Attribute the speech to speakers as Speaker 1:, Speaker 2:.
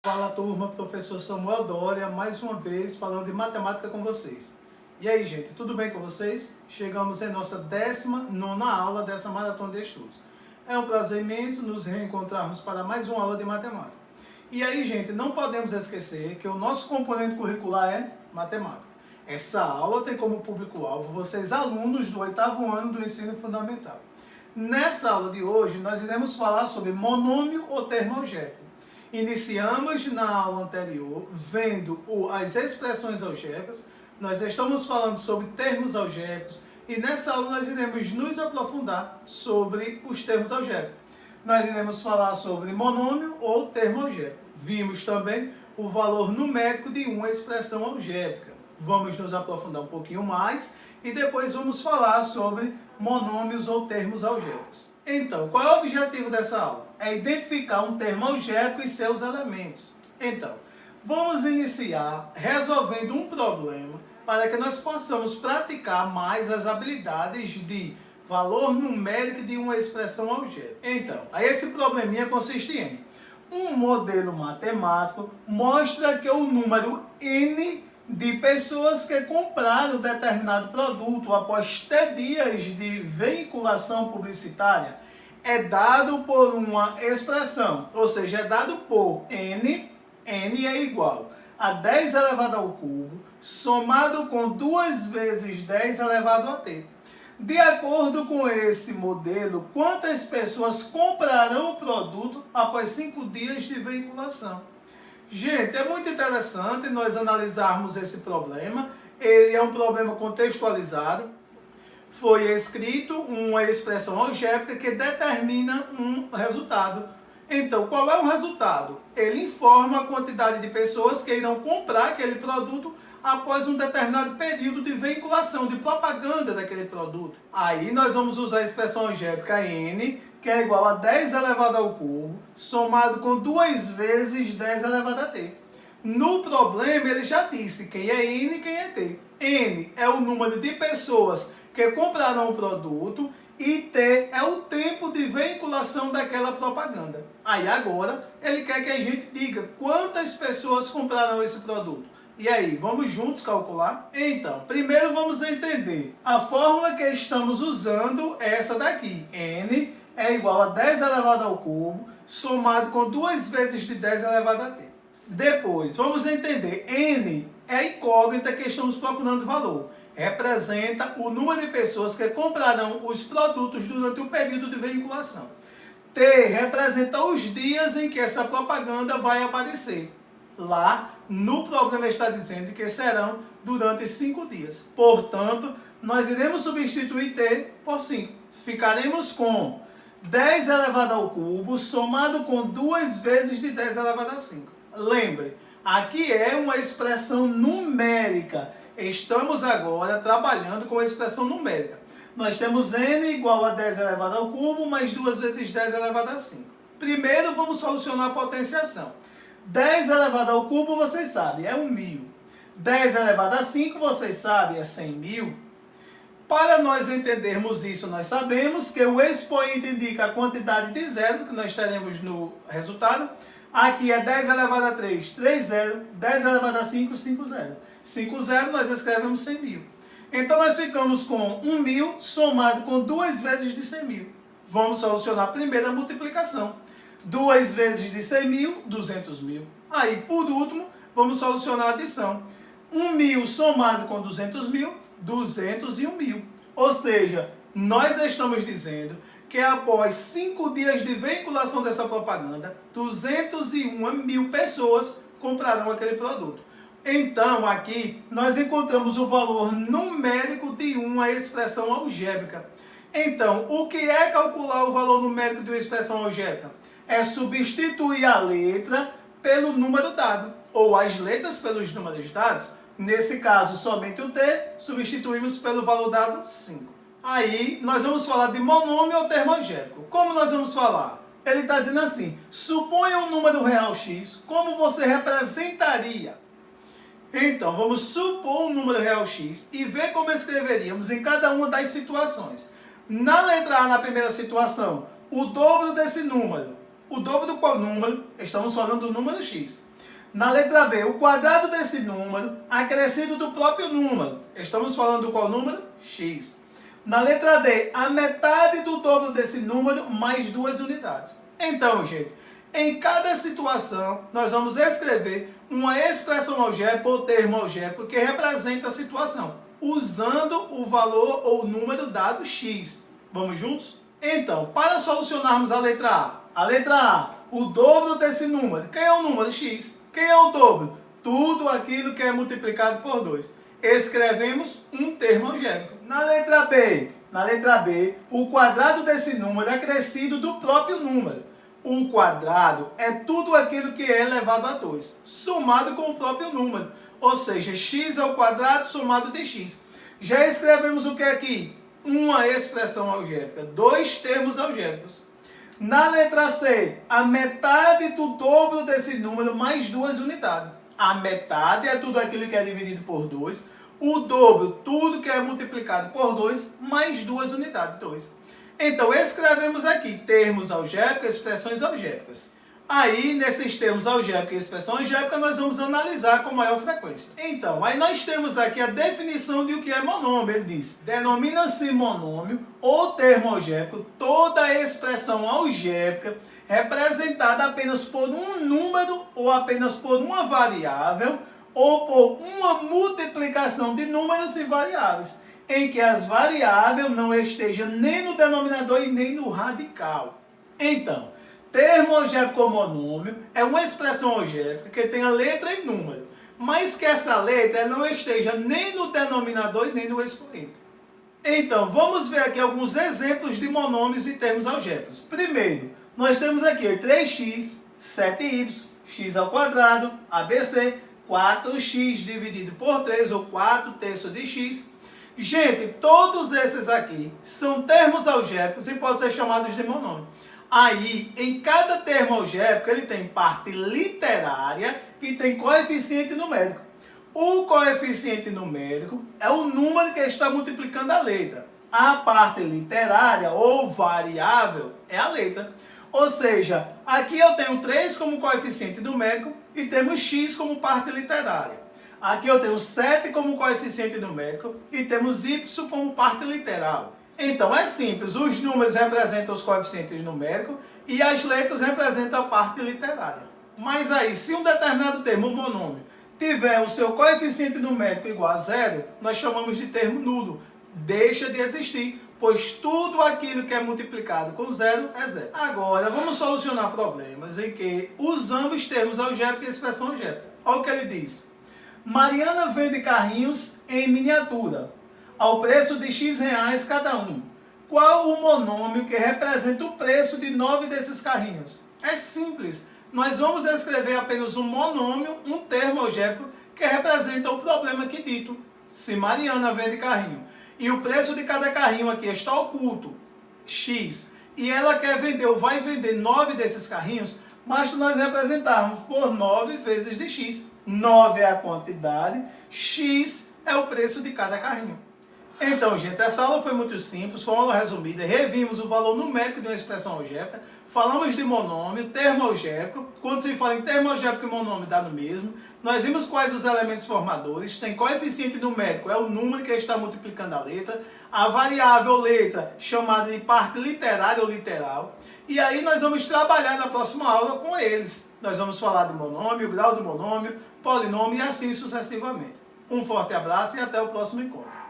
Speaker 1: Fala turma, professor Samuel Doria, mais uma vez falando de matemática com vocês. E aí gente, tudo bem com vocês? Chegamos em nossa 19ª aula dessa maratona de estudos. É um prazer imenso nos reencontrarmos para mais uma aula de matemática. E aí gente, não podemos esquecer que o nosso componente curricular é matemática. Essa aula tem como público-alvo vocês alunos do 8º ano do ensino fundamental. Nessa aula de hoje nós iremos falar sobre monômio ou termo algébrico. Iniciamos na aula anterior vendo as expressões algébricas, nós estamos falando sobre termos algébricos e nessa aula nós iremos nos aprofundar sobre os termos algébricos. Nós iremos falar sobre monômio ou termo algébrico. Vimos também o valor numérico de uma expressão algébrica. Vamos nos aprofundar um pouquinho mais e depois vamos falar sobre monômios ou termos algébricos. Então, qual é o objetivo dessa aula? É identificar um termo algébrico e seus elementos. Então, vamos iniciar resolvendo um problema para que nós possamos praticar mais as habilidades de valor numérico de uma expressão algébrica. Então, esse probleminha consiste em um modelo matemático mostra que o número n de pessoas que compraram determinado produto após T dias de veiculação publicitária é dado por uma expressão, ou seja, é dado por n é igual a 10 elevado ao cubo, somado com 2 vezes 10 elevado a t. De acordo com esse modelo, quantas pessoas comprarão o produto após 5 dias de veiculação? Gente, é muito interessante nós analisarmos esse problema. Ele é um problema contextualizado. Foi escrito uma expressão algébrica que determina um resultado. Então, qual é o resultado? Ele informa a quantidade de pessoas que irão comprar aquele produto após um determinado período de veiculação, de propaganda daquele produto. Aí nós vamos usar a expressão algébrica n, que é igual a 10 elevado ao cubo, somado com 2 vezes 10 elevado a t. No problema, ele já disse quem é n e quem é t. N é o número de pessoas que comprarão o produto e t é o tempo de veiculação daquela propaganda. Aí agora, ele quer que a gente diga quantas pessoas comprarão esse produto. E aí, vamos juntos calcular? Então, primeiro vamos entender. A fórmula que estamos usando é essa daqui. N é igual a 10 elevado ao cubo, somado com 2 vezes de 10 elevado a t. Depois, vamos entender. N é a incógnita que estamos procurando valor. Representa o número de pessoas que comprarão os produtos durante o período de veiculação. T representa os dias em que essa propaganda vai aparecer. Lá, no problema está dizendo que serão durante 5 dias. Portanto, nós iremos substituir t por 5. Ficaremos com 10 elevado ao cubo, somado com 2 vezes de 10 elevado a 5. Lembre, aqui é uma expressão numérica. Estamos agora trabalhando com a expressão numérica. Nós temos n igual a 10 elevado ao cubo, mais 2 vezes 10 elevado a 5. Primeiro, vamos solucionar a potenciação. 10 elevado ao cubo, vocês sabem, é 1.000. 10 elevado a 5, vocês sabem, é 100.000. Para nós entendermos isso, nós sabemos que o expoente indica a quantidade de zeros que nós teremos no resultado. Aqui é 10 elevado a 3, 3 zeros. 10 elevado a 5, 5 zeros. 5 zeros, nós escrevemos 100.000. Então, nós ficamos com 1.000 somado com 2 vezes de 100.000. Vamos solucionar primeiro a multiplicação. 2 vezes de 100.000, 200.000. Aí, por último, vamos solucionar a adição. 1.000 somado com 200.000, 201.000. Ou seja, nós estamos dizendo que após 5 dias de veiculação dessa propaganda, 201.000 pessoas comprarão aquele produto. Então, aqui, nós encontramos o valor numérico de uma expressão algébrica. Então, o que é calcular o valor numérico de uma expressão algébrica? É substituir a letra pelo número dado, ou as letras pelos números dados. Nesse caso, somente o t, substituímos pelo valor dado 5. Aí, nós vamos falar de monômio ou termo algébrico. Como nós vamos falar? Ele está dizendo assim, suponha um número real x, como você representaria? Então, vamos supor um número real x e ver como escreveríamos em cada uma das situações. Na letra A, na primeira situação, o dobro desse número. O dobro do qual número? Estamos falando do número x. Na letra B, o quadrado desse número acrescido do próprio número. Estamos falando do qual número? X. Na letra D, a metade do dobro desse número mais 2 unidades. Então, gente, em cada situação, nós vamos escrever uma expressão algébrica ou termo algébrico que representa a situação, usando o valor ou número dado x. Vamos juntos? Então, para solucionarmos a letra A, o dobro desse número. Quem é o número? X. Quem é o dobro? Tudo aquilo que é multiplicado por 2. Escrevemos um termo algébrico. Na letra B, o quadrado desse número é acrescido do próprio número. O quadrado é tudo aquilo que é elevado a 2, somado com o próprio número. Ou seja, x ao quadrado somado de x. Já escrevemos o que aqui? Uma expressão algébrica, dois termos algébricos. Na letra C, a metade do dobro desse número mais 2 unidades. A metade é tudo aquilo que é dividido por 2. O dobro, tudo que é multiplicado por 2, mais 2 unidades, 2. Então, escrevemos aqui termos algébricos, expressões algébricas. Aí, nesses termos algébricos e expressão algébrica, nós vamos analisar com maior frequência. Então, aí nós temos aqui a definição de o que é monômio. Ele diz, denomina-se monômio ou termo algébrico toda expressão algébrica representada apenas por um número ou apenas por uma variável ou por uma multiplicação de números e variáveis, em que as variáveis não estejam nem no denominador e nem no radical. Então, termo algébrico ou monômio é uma expressão algébrica que tem a letra e número, mas que essa letra não esteja nem no denominador e nem no expoente. Então, vamos ver aqui alguns exemplos de monômios e termos algébricos. Primeiro, nós temos aqui 3x, 7y, x ao quadrado, ABC, 4x dividido por 3, ou 4/3 de x. Gente, todos esses aqui são termos algébricos e podem ser chamados de monômio. Aí, em cada termo algébrico, ele tem parte literária e tem coeficiente numérico. O coeficiente numérico é o número que está multiplicando a letra. A parte literária ou variável é a letra. Ou seja, aqui eu tenho 3 como coeficiente numérico e temos x como parte literária. Aqui eu tenho 7 como coeficiente numérico e temos y como parte literal. Então é simples, os números representam os coeficientes numéricos e as letras representam a parte literária. Mas aí, se um determinado termo, um monômio, tiver o seu coeficiente numérico igual a 0, nós chamamos de termo nulo. Deixa de existir, pois tudo aquilo que é multiplicado com 0 é 0. Agora, vamos solucionar problemas em que usamos termos algébricos e expressão algébrica. Olha o que ele diz. Mariana vende carrinhos em miniatura, ao preço de x reais cada um. Qual o monômio que representa o preço de 9 desses carrinhos? É simples. Nós vamos escrever apenas um monômio, um termo algébrico, que representa o problema aqui dito. Se Mariana vende carrinho e o preço de cada carrinho aqui está oculto, x, e ela quer vender ou vai vender 9 desses carrinhos, basta nós representarmos por 9 vezes de x. 9 é a quantidade, x é o preço de cada carrinho. Então, gente, essa aula foi muito simples, foi uma aula resumida. Revimos o valor numérico de uma expressão algébrica, falamos de monômio, termo algébrico. Quando se fala em termo algébrico e monômio, dá no mesmo. Nós vimos quais os elementos formadores. Tem coeficiente numérico, é o número que está multiplicando a letra. A variável letra, chamada de parte literária ou literal. E aí nós vamos trabalhar na próxima aula com eles. Nós vamos falar de monômio, grau do monômio, polinômio e assim sucessivamente. Um forte abraço e até o próximo encontro.